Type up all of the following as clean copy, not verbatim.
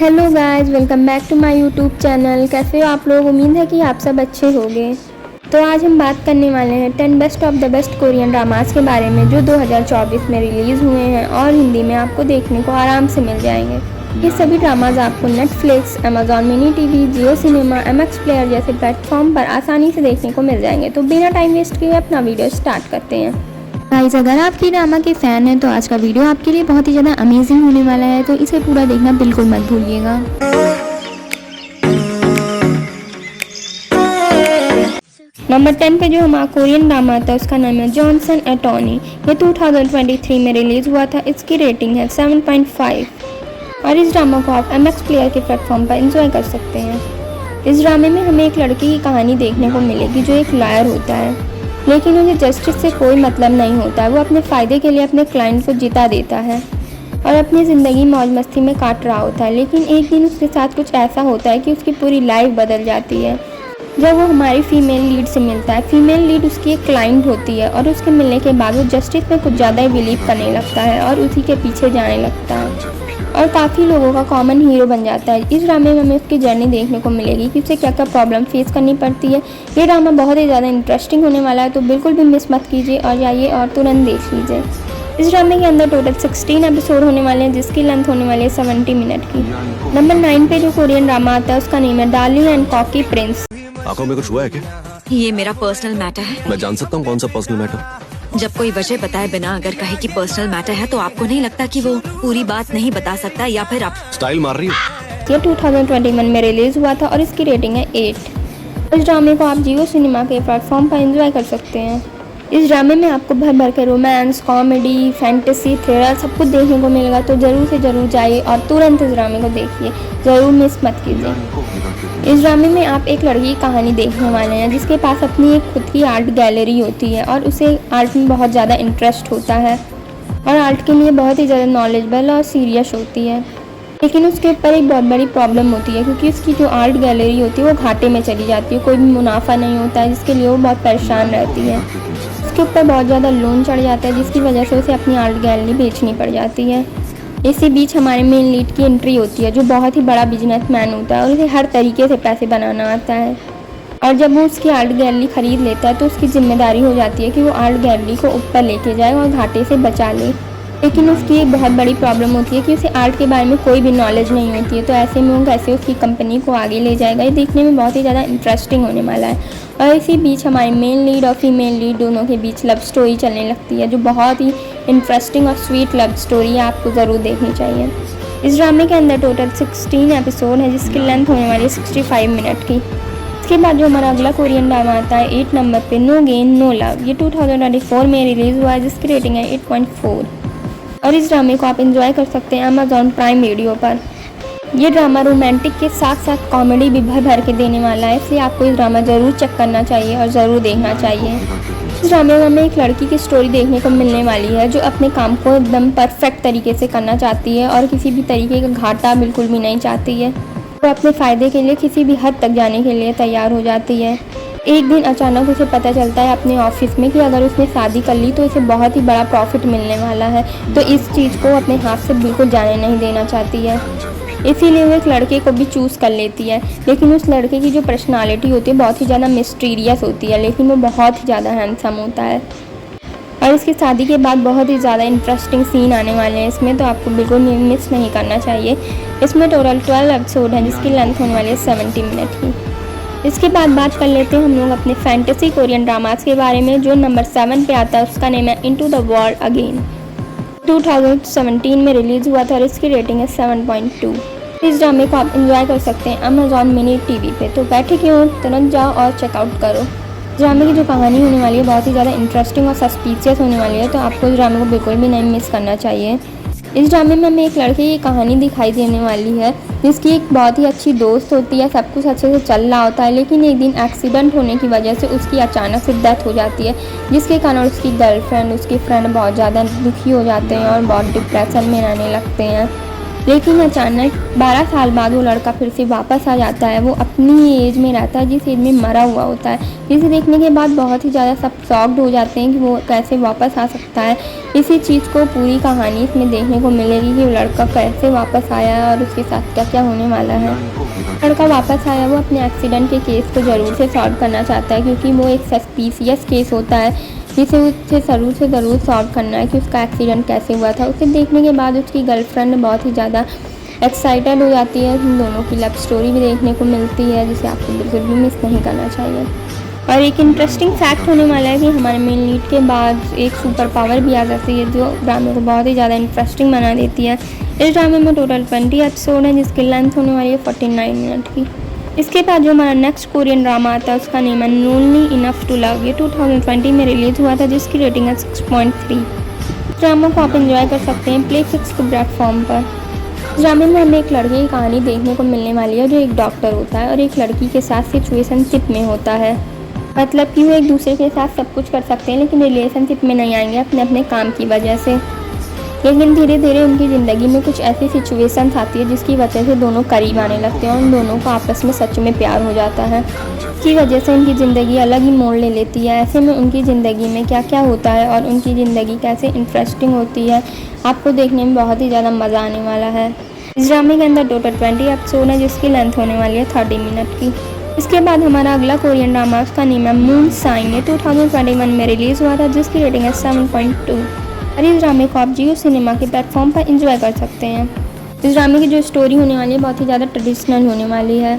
Hello guys, welcome back to my YouTube channel. कैसे हो आप लोग? उम्मीद है कि आप सब अच्छे होंगे। तो आज हम बात करने वाले हैं 10 best of the best Korean dramas के बारे में जो 2024 में रिलीज़ हुए हैं और हिंदी में आपको देखने को आराम से मिल जाएंगे। ये सभी ड्रामाज आपको नेटफ्लिक्स, अमेजॉन मिनी टीवी, जियो सिनेमा, एमएक्स प्लेयर जैसे प्लेटफॉर्म पर आसानी से देखने को मिल जाएंगे। तो बिना टाइम वेस्ट किए अपना वीडियो स्टार्ट करते हैं। गाइस, अगर आपकी ड्रामा के फ़ैन हैं तो आज का वीडियो आपके लिए बहुत ही ज़्यादा अमेजिंग होने वाला है, तो इसे पूरा देखना बिल्कुल मत भूलिएगा। नंबर 10 पे जो हमारा कोरियन ड्रामा था उसका नाम है जॉनसन अटॉर्नी। ये 2023 में रिलीज़ हुआ था। इसकी रेटिंग है 7.5 और इस ड्रामा को आप एमएक्स प्लेयर के प्लेटफॉर्म पर एंजॉय कर सकते हैं। इस ड्रामे में हमें एक लड़के की कहानी देखने को मिलेगी जो एक लॉयर होता है, लेकिन उसे जस्टिस से कोई मतलब नहीं होता है। वो अपने फ़ायदे के लिए अपने क्लाइंट को जिता देता है और अपनी ज़िंदगी मौज मस्ती में काट रहा होता है। लेकिन एक दिन उसके साथ कुछ ऐसा होता है कि उसकी पूरी लाइफ बदल जाती है जब वो हमारी फ़ीमेल लीड से मिलता है। फीमेल लीड उसकी एक क्लाइंट होती है और उसके मिलने के बाद वो जस्टिस में कुछ ज़्यादा ही बिलीव करने लगता है और उसी के पीछे जाने लगता है और काफ़ी लोगों का कॉमन हीरो बन जाता है। इस ड्रामे में हमें उसकी जर्नी देखने को मिलेगी कि उसे क्या क्या प्रॉब्लम फेस करनी पड़ती है। ये ड्रामा बहुत ही ज़्यादा इंटरेस्टिंग होने वाला है, तो बिल्कुल भी मिस मत कीजिए और जाइए और तुरंत देख लीजिए। इस ड्रामे के अंदर टोटल 16 एपिसोड होने वाले हैं जिसकी लेंथ होने वाली है 70 मिनट की। नंबर 9 पे जो कोरियन ड्रामा आता है उसका नेम है डार्लिंग एंड कॉकी प्रिंस। आंखों में कुछ हुआ है क्या? ये मेरा पर्सनल मैटर है। मैं जान सकता हूँ कौन सा पर्सनल मैटर? जब कोई वजह बताए बिना अगर कहे कि पर्सनल मैटर है तो आपको नहीं लगता कि वो पूरी बात नहीं बता सकता, या फिर आप स्टाइल मार रही हो? ये 2021 में रिलीज़ हुआ था और इसकी रेटिंग है 8। इस ड्रामे को आप जियो सिनेमा के प्लेटफॉर्म पर एंजॉय कर सकते हैं। इस ड्रामे में आपको भर भर के रोमांस, कॉमेडी, फैंटेसी, थ्रिलर सब कुछ देखने को मिलेगा, तो ज़रूर से ज़रूर जाइए और तुरंत इस ड्रामे को देखिए, ज़रूर मिस मत कीजिए। इस ड्रामे में आप एक लड़की की कहानी देखने वाले हैं जिसके पास अपनी एक खुद की आर्ट गैलरी होती है और उसे आर्ट में बहुत ज़्यादा इंटरेस्ट होता है और आर्ट के लिए बहुत ही ज़्यादा नॉलेजेबल और सीरियस होती है। लेकिन उसके ऊपर एक बहुत बड़ी प्रॉब्लम होती है क्योंकि उसकी जो आर्ट गैलरी होती है वो घाटे में चली जाती है, कोई भी मुनाफा नहीं होता है, जिसके लिए वो बहुत परेशान रहती है। उसके ऊपर बहुत ज़्यादा लोन चढ़ जाता है जिसकी वजह से उसे अपनी आर्ट गैलरी बेचनी पड़ जाती है। इसी बीच हमारे मेन लीड की एंट्री होती है जो बहुत ही बड़ा बिजनेसमैन होता है और उसे हर तरीके से पैसे बनाना आता है। और जब वो उसकी आर्ट गैलरी ख़रीद लेता है तो उसकी जिम्मेदारी हो जाती है कि वो आर्ट गैलरी को ऊपर लेके जाए और घाटे से बचा ले। लेकिन उसकी एक बहुत बड़ी प्रॉब्लम होती है कि उसे आर्ट के बारे में कोई भी नॉलेज नहीं होती है, तो ऐसे में वो कैसे उसकी कंपनी को आगे ले जाएगा। ये देखने में बहुत ही ज़्यादा इंटरेस्टिंग होने वाला है। और इसी बीच हमारे मेन लीड और फीमेल लीड दोनों के बीच लव स्टोरी चलने लगती है जो बहुत ही इंटरेस्टिंग और स्वीट लव स्टोरी है, आपको ज़रूर देखनी चाहिए। इस ड्रामे के अंदर टोटल 16 एपिसोड है जिसकी लेंथ होने वाली है 65 मिनट की। इसके बाद जो हमारा अगला कोरियन ड्रामा आता है 8 नंबर पे नो गेन नो लव। ये 2024 में रिलीज़ हुआ है जिसकी रेटिंग है 8.4 और इस ड्रामे को आप एंजॉय कर सकते हैं अमेजॉन प्राइम वीडियो पर। ये ड्रामा रोमांटिक के साथ साथ कॉमेडी भी भर भर के देने वाला है, इसलिए आपको इस ड्रामा ज़रूर चेक करना चाहिए और ज़रूर देखना चाहिए। इस ड्रामे में हमें एक लड़की की स्टोरी देखने को मिलने वाली है जो अपने काम को एकदम परफेक्ट तरीके से करना चाहती है और किसी भी तरीके का घाटा बिल्कुल भी नहीं चाहती है। वो अपने फ़ायदे के लिए किसी भी हद तक जाने के लिए तैयार हो जाती है। एक दिन अचानक उसे पता चलता है अपने ऑफिस में कि अगर उसने शादी कर ली तो इसे बहुत ही बड़ा प्रॉफिट मिलने वाला है, तो इस चीज़ को अपने हाथ से बिल्कुल जाने नहीं देना चाहती है। इसीलिए वो एक लड़के को भी चूज़ कर लेती है, लेकिन उस लड़के की जो पर्सनालिटी होती है बहुत ही ज़्यादा मिस्टीरियस होती है, लेकिन वो बहुत ही ज़्यादा हैंडसम होता है। और इसकी शादी के बाद बहुत ही ज़्यादा इंटरेस्टिंग सीन आने वाले हैं इसमें, तो आपको बिल्कुल मिस नहीं करना चाहिए। इसमें टोटल 12 एपिसोड हैं जिसकी लेंथ होने वाली है 70 मिनट की। इसके बाद बात कर लेते हैं हम लोग अपने फैंटेसी कोरियन ड्रामास के बारे में। जो नंबर 7 पे आता है उसका नेम है इनटू द वर्ल्ड अगेन। 2017 में रिलीज़ हुआ था और इसकी रेटिंग है 7.2। इस ड्रामे को आप एंजॉय कर सकते हैं अमेजॉन मिनी टीवी पे, तो बैठे क्यों, तुरंत जाओ और चेकआउट करो। इस ड्रामे की जो कहानी होने वाली है बहुत ही ज़्यादा इंटरेस्टिंग और सस्पिशियस होने वाली है, तो आपको इस ड्रामे को बिल्कुल भी नहीं मिस करना चाहिए। इस ड्रामे में हमें एक लड़के की कहानी दिखाई देने वाली है जिसकी एक बहुत ही अच्छी दोस्त होती है, सब कुछ अच्छे से चल रहा होता है, लेकिन एक दिन एक्सीडेंट होने की वजह से उसकी अचानक से डेथ हो जाती है, जिसके कारण उसकी गर्लफ्रेंड, उसके फ्रेंड बहुत ज़्यादा दुखी हो जाते हैं और बहुत डिप्रेशन में रहने लगते हैं। लेकिन अचानक 12 साल बाद वो लड़का फिर से वापस आ जाता है। वो अपनी एज में रहता है जिस एज में मरा हुआ होता है, जिसे देखने के बाद बहुत ही ज़्यादा सब शॉक्ड हो जाते हैं कि वो कैसे वापस आ सकता है। इसी चीज़ को पूरी कहानी इसमें देखने को मिलेगी कि वो लड़का कैसे वापस आया है और उसके साथ क्या क्या होने वाला है। लड़का वापस आया, वो अपने एक्सीडेंट के केस को ज़रूर से सॉल्व करना चाहता है, क्योंकि वो एक सस्पिशियस केस होता है जिसे उसे ज़रूर सॉल्व करना है कि उसका एक्सीडेंट कैसे हुआ था। उसे देखने के बाद उसकी गर्लफ्रेंड बहुत ही ज़्यादा एक्साइटेड हो जाती है। उन दोनों की लव स्टोरी भी देखने को मिलती है, जिसे आपको बिल्कुल भी मिस नहीं करना चाहिए। और एक इंटरेस्टिंग फैक्ट होने वाला है कि हमारे मेन लीड के बाद एक सुपर पावर भी आ जाती है, जो ड्रामे को बहुत ही ज़्यादा इंटरेस्टिंग बना देती है। इस ड्रामे में टोटल 20 एपिसोड है, जिसकी लेंथ होने वाली है 49 मिनट की। इसके बाद जो हमारा नेक्स्ट कोरियन ड्रामा आता है उसका नेम है लोनली इनफ टू लव। ये 2020 में रिलीज़ हुआ था, जिसकी रेटिंग है 6.3। ड्रामा को आप एंजॉय कर सकते हैं प्ले फिक्स के प्लेटफॉर्म पर। इस ड्रामे में हमें एक लड़के की कहानी देखने को मिलने वाली है, जो एक डॉक्टर होता है और एक लड़की के साथ सिचुएशनशिप में होता है। मतलब कि वो एक दूसरे के साथ सब कुछ कर सकते हैं, लेकिन रिलेशनशिप में नहीं आएंगे अपने अपने काम की वजह से। लेकिन धीरे धीरे उनकी ज़िंदगी में कुछ ऐसी सिचुएशंस आती है जिसकी वजह से दोनों करीब आने लगते हैं और उन दोनों को आपस में सच में प्यार हो जाता है। इसकी वजह से उनकी ज़िंदगी अलग ही मोड़ ले लेती है। ऐसे में उनकी ज़िंदगी में क्या क्या होता है और उनकी ज़िंदगी कैसे इंटरेस्टिंग होती है, आपको देखने में बहुत ही ज़्यादा मज़ा आने वाला है। इस ड्रामे के अंदर टोटल 20 एपिसोड है, जिसकी लेंथ होने वाली है 30 मिनट की। इसके बाद हमारा अगला कोरियन ड्रामा उसका नेम है मून साइन। ये 2021 में रिलीज़ हुआ था, जिसकी रेटिंग है 7.2। और इस ड्रामे को आप जियो सिनेमा के प्लेटफॉर्म पर एंजॉय कर सकते हैं। इस ड्रामे की जो स्टोरी होने वाली है बहुत ही ज़्यादा ट्रेडिशनल होने वाली है।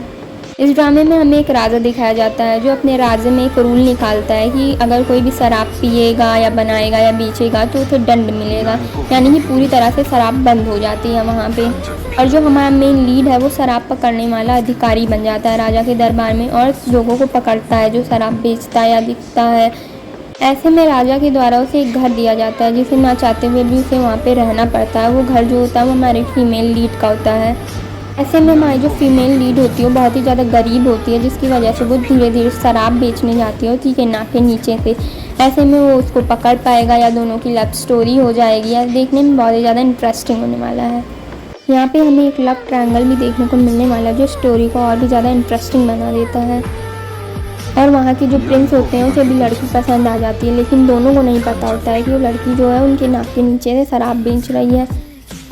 इस ड्रामे में हमें एक राजा दिखाया जाता है, जो अपने राज्य में एक रूल निकालता है कि अगर कोई भी शराब पिएगा या बनाएगा या बेचेगा तो उसे दंड मिलेगा, यानी कि पूरी तरह से शराब बंद हो जाती है वहाँ पे। और जो हमारा मेन लीड है वो शराब पकड़ने वाला अधिकारी बन जाता है राजा के दरबार में, और लोगों को पकड़ता है जो शराब बेचता है या बिकता है। ऐसे में राजा के द्वारा उसे एक घर दिया जाता है, जिसे ना चाहते हुए भी उसे वहाँ पे रहना पड़ता है। वो घर जो होता है वो हमारे फीमेल लीड का होता है। ऐसे में हमारी जो फीमेल लीड होती है वो बहुत ही ज़्यादा गरीब होती है, जिसकी वजह से वो धीरे धीरे शराब बेचने जाती है ठीक है नाक के नीचे से। ऐसे में वो उसको पकड़ पाएगा या दोनों की लव स्टोरी हो जाएगी, या देखने में बहुत ही ज़्यादा इंटरेस्टिंग होने वाला है। यहाँ पे हमें एक लव ट्रायंगल भी देखने को मिलने वाला है, जो स्टोरी को और भी ज़्यादा इंटरेस्टिंग बना देता है। और वहाँ के जो प्रिंस होते हैं उसे भी लड़की पसंद आ जाती है, लेकिन दोनों को नहीं पता होता है कि वो लड़की जो है उनके नाक के नीचे से शराब बेच रही है।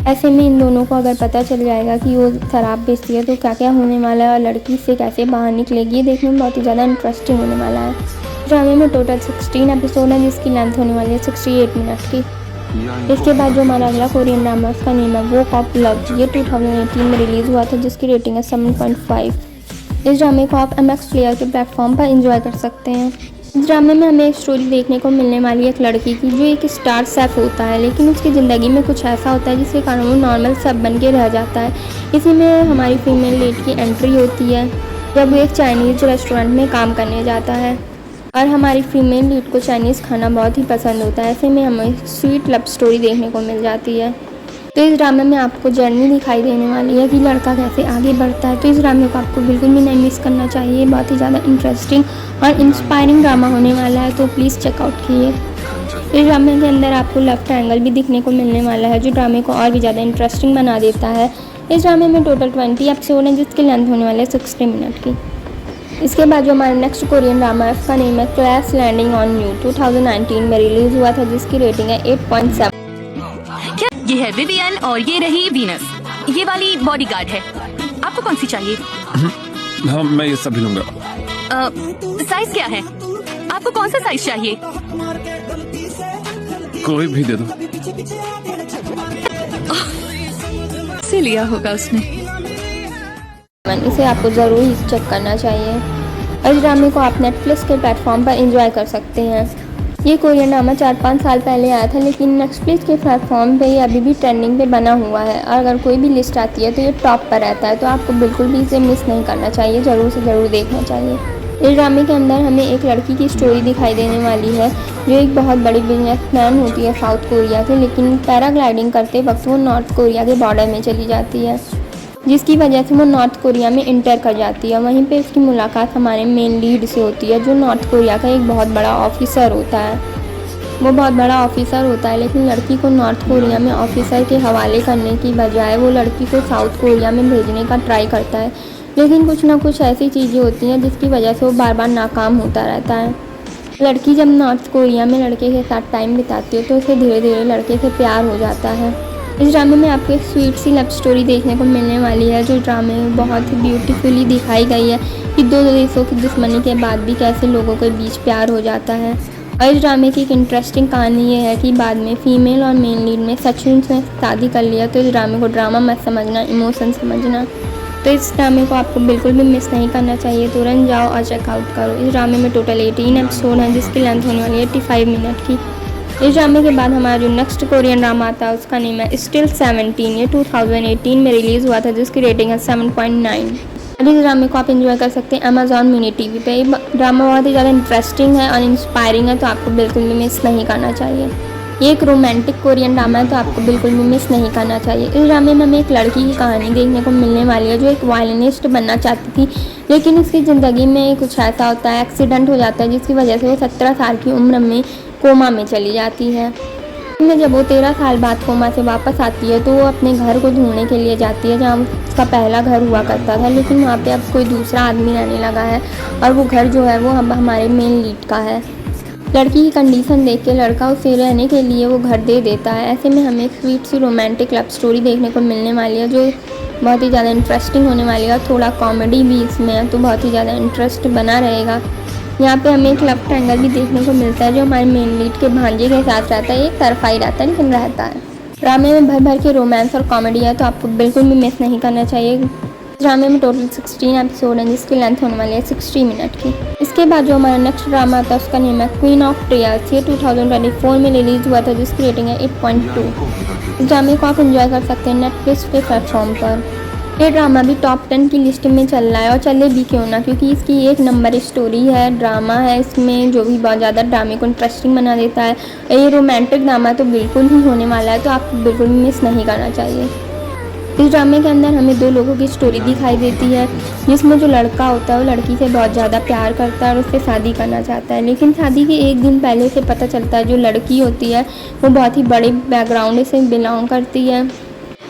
ऐसे में इन दोनों को अगर पता चल जाएगा कि वो शराब बेचती है तो क्या क्या होने वाला है और लड़की से कैसे बाहर निकलेगी, ये देखने में बहुत ही ज़्यादा इंटरेस्टिंग होने वाला है। ड्रामे में टोटल 16 एपिसोड है, जिसकी लेंथ होने वाली है 68 मिनट की। इसके बाद जो हमारा अगला कोरियन ड्रामा उसका नेम है वॉक ऑफ लव। ये 2018 में रिलीज़ हुआ था, जिसकी रेटिंग है 7.5। इस ड्रामे को आप MX प्लेयर के प्लेटफॉर्म पर एंजॉय कर सकते हैं। इस ड्रामे में हमें एक स्टोरी देखने को मिलने वाली है एक लड़की की, जो एक स्टार शेफ होता है, लेकिन उसकी ज़िंदगी में कुछ ऐसा होता है जिसके कारण वो नॉर्मल शेफ बन के रह जाता है। इसी में हमारी फीमेल लीड की एंट्री होती है, जब वो एक चाइनीज़ रेस्टोरेंट में काम करने जाता है और हमारी फीमेल लीड को चाइनीज़ खाना बहुत ही पसंद होता है। ऐसे में हमें स्वीट लव स्टोरी देखने को मिल जाती है। तो इस ड्रामे में आपको जर्नी दिखाई देने वाली है कि लड़का कैसे आगे बढ़ता है। तो इस ड्रामे को आपको बिल्कुल भी नहीं मिस करना चाहिए, बहुत ही ज़्यादा इंटरेस्टिंग और इंस्पायरिंग ड्रामा होने वाला है, तो प्लीज़ चेकआउट कीजिए। इस ड्रामे के अंदर आपको लव ट्रायंगल भी दिखने को मिलने वाला है, जो ड्रामे को और भी ज़्यादा इंटरेस्टिंग बना देता है। इस ड्रामे में टोटल 20 एपिसोड है, जिसकी लेंथ होने वाली है 60 मिनट की। इसके बाद जो हमारा नेक्स्ट कोरियन ड्रामा है उसका नेम है क्रैश लैंडिंग ऑन यू। 2019 में रिलीज़ हुआ था, जिसकी रेटिंग है 8.7। ये है विवियन और ये रही वीनस। ये वाली बॉडीगार्ड है। आपको कौन सी चाहिए? हाँ, मैं ये सब भी लूंगा। साइज क्या है? आपको कौन सा साइज चाहिए? कोई भी दे दो। से लिया होगा उसने। इसे आपको ज़रूर ही चेक करना चाहिए। इस ड्रामे को आप नेटफ्लिक्स के प्लेटफॉर्म पर एंजॉय कर सकते हैं। ये कोरियन ड्रामा 4-5 साल पहले आया था, लेकिन नेटफ्लिक्स के प्लेटफॉर्म पे ये अभी भी ट्रेंडिंग पे बना हुआ है, और अगर कोई भी लिस्ट आती है तो ये टॉप पर रहता है। तो आपको बिल्कुल भी इसे मिस नहीं करना चाहिए, ज़रूर से ज़रूर देखना चाहिए। इस ड्रामे के अंदर हमें एक लड़की की स्टोरी दिखाई देने वाली है, जो एक बहुत बड़ी बिजनेसमैन होती है साउथ कोरिया के, लेकिन पैराग्लाइडिंग करते वक्त वो नॉर्थ कोरिया के बॉर्डर में चली जाती है, जिसकी वजह से वो नॉर्थ कोरिया में इंटर कर जाती है। वहीं पे उसकी मुलाकात हमारे मेन लीड से होती है, जो नॉर्थ कोरिया का एक बहुत बड़ा ऑफिसर होता है। वो बहुत बड़ा ऑफिसर होता है, लेकिन लड़की को नॉर्थ कोरिया में ऑफिसर के हवाले करने की बजाय वो लड़की को साउथ कोरिया में भेजने का ट्राई करता है। लेकिन कुछ ना कुछ ऐसी चीज़ें होती हैं जिसकी वजह से वो बार बार नाकाम होता रहता है। लड़की जब नॉर्थ कोरिया में लड़के के साथ टाइम बिताती है तो उसे धीरे धीरे लड़के से प्यार हो जाता है। इस ड्रामे में आपको एक स्वीट सी लव स्टोरी देखने को मिलने वाली है, जो ड्रामे में बहुत ही ब्यूटीफुली दिखाई गई है कि दो देशों की दुश्मनी के बाद भी कैसे लोगों के बीच प्यार हो जाता है। और इस ड्रामे की एक इंटरेस्टिंग कहानी ये है कि बाद में फीमेल और मेन लीड में सचमुच में शादी कर लिया। तो इस ड्रामे को ड्रामा मत समझना, इमोशन समझना। तो इस ड्रामे को आपको बिल्कुल भी मिस नहीं करना चाहिए। तुरंत जाओ और चेकआउट करो। इस ड्रामे में टोटल 18 एपिसोड हैं, जिसकी लेंथ होने वाली है 85 मिनट की। इस ड्रामे के बाद हमारा जो नेक्स्ट कोरियन ड्रामा आता है उसका नेम है स्टिल 17। ये 2018 में रिलीज़ हुआ था, जिसकी रेटिंग है 7.9। इस ड्रामे को आप एंजॉय कर सकते हैं अमेजॉन मिनी टीवी पे। ये ड्रामा बहुत ही ज़्यादा इंटरेस्टिंग है और इंस्पायरिंग है, तो आपको बिल्कुल भी मिस नहीं करना चाहिए। ये एक रोमांटिक कोरियन ड्रामा है, तो आपको बिल्कुल भी मिस नहीं करना चाहिए। इस ड्रामे में हमें एक लड़की की कहानी देखने को मिलने वाली है, जो एक वायलिनिस्ट बनना चाहती थी, लेकिन उसकी ज़िंदगी में कुछ ऐसा होता है, एक्सीडेंट हो जाता है, जिसकी वजह से वो 17 साल की उम्र में कोमा में चली जाती है। जब वो 13 साल बाद कोमा से वापस आती है तो वो अपने घर को ढूंढने के लिए जाती है, जहाँ उसका पहला घर हुआ करता था, लेकिन वहाँ पे अब कोई दूसरा आदमी रहने लगा है और वो घर जो है वो अब हमारे मेन लीड का है। लड़की की कंडीशन देख के लड़का उसे रहने के लिए वो घर दे देता है। ऐसे में हमें एक स्वीट सी रोमांटिक लव स्टोरी देखने को मिलने वाली है, जो बहुत ही ज़्यादा इंटरेस्टिंग होने वाली है और थोड़ा कॉमेडी भी इसमें है, तो बहुत ही ज़्यादा इंटरेस्ट बना रहेगा। यहाँ पे हमें एक लव ट्रायंगल भी देखने को मिलता है, जो हमारे मेन लीड के भांजे के साथ रहता है। एक तरफा ही रहता है, लेकिन रहता है। ड्रामे में भर भर के रोमांस और कॉमेडी है, तो आपको बिल्कुल भी मिस नहीं करना चाहिए। ड्रामे में टोटल 16 एपिसोड हैं, जिसकी लेंथ होने वाली है 60 मिनट की। इसके बाद जो हमारा नेक्स्ट ड्रामा आता है उसका नेम है क्वीन ऑफ टीयर्स। ये 2024 में रिलीज़ हुआ था, जिसकी रेटिंग है 8.2। इस ड्रामे को आप एंजॉय कर सकते हैं नेटफ्लिक्स के प्लेटफॉर्म पर। ये ड्रामा भी टॉप 10 की लिस्ट में चल रहा है, और चले भी क्यों ना, क्योंकि इसकी एक नंबर स्टोरी है, ड्रामा है इसमें, जो भी बहुत ज़्यादा ड्रामे को इंटरेस्टिंग बना देता है। ये रोमांटिक ड्रामा तो बिल्कुल ही होने वाला है, तो आपको बिल्कुल भी मिस नहीं करना चाहिए। इस ड्रामे के अंदर हमें दो लोगों की स्टोरी दिखाई देती है, जिसमें जो लड़का होता है वो लड़की से बहुत ज़्यादा प्यार करता है और उससे शादी करना चाहता है, लेकिन शादी के एक दिन पहले से पता चलता है जो लड़की होती है वो बहुत ही बड़े बैकग्राउंड से बिलोंग करती है,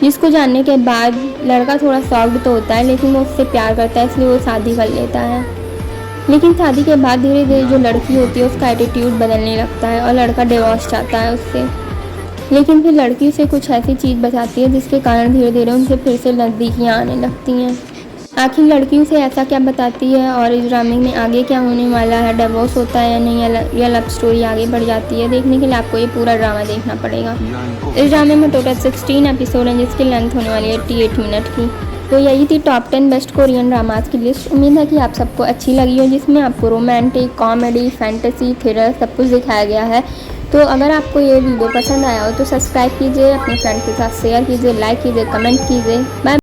जिसको जानने के बाद लड़का थोड़ा शॉक्ड तो होता है, लेकिन वो उससे प्यार करता है, इसलिए वो शादी कर लेता है। लेकिन शादी के बाद धीरे धीरे जो लड़की होती है उसका एटीट्यूड बदलने लगता है और लड़का डिवोर्स चाहता है उससे। लेकिन फिर लड़की से कुछ ऐसी चीज़ बताती है जिसके कारण धीरे धीरे उनसे फिर से नज़दीकियाँ आने लगती हैं। आखिर लड़की उसे ऐसा क्या बताती है और इस ड्रामे में आगे क्या होने वाला है, डिवोर्स होता है या नहीं, या लव स्टोरी आगे बढ़ जाती है, देखने के लिए आपको ये पूरा ड्रामा देखना पड़ेगा। इस ड्रामे में टोटल 16 एपिसोड हैं, जिसकी लेंथ होने वाली है 88 मिनट की। तो यही थी टॉप 10 बेस्ट कोरियन ड्रामास की लिस्ट। उम्मीद है कि आप सबको अच्छी लगी हो, जिसमें आपको रोमांटिक, कॉमेडी, फैंटेसी, थ्रिलर सब कुछ दिखाया गया है। तो अगर आपको ये वीडियो पसंद आया हो तो सब्सक्राइब कीजिए, अपने फ्रेंड के साथ शेयर कीजिए, लाइक कीजिए, कमेंट कीजिए। बाय।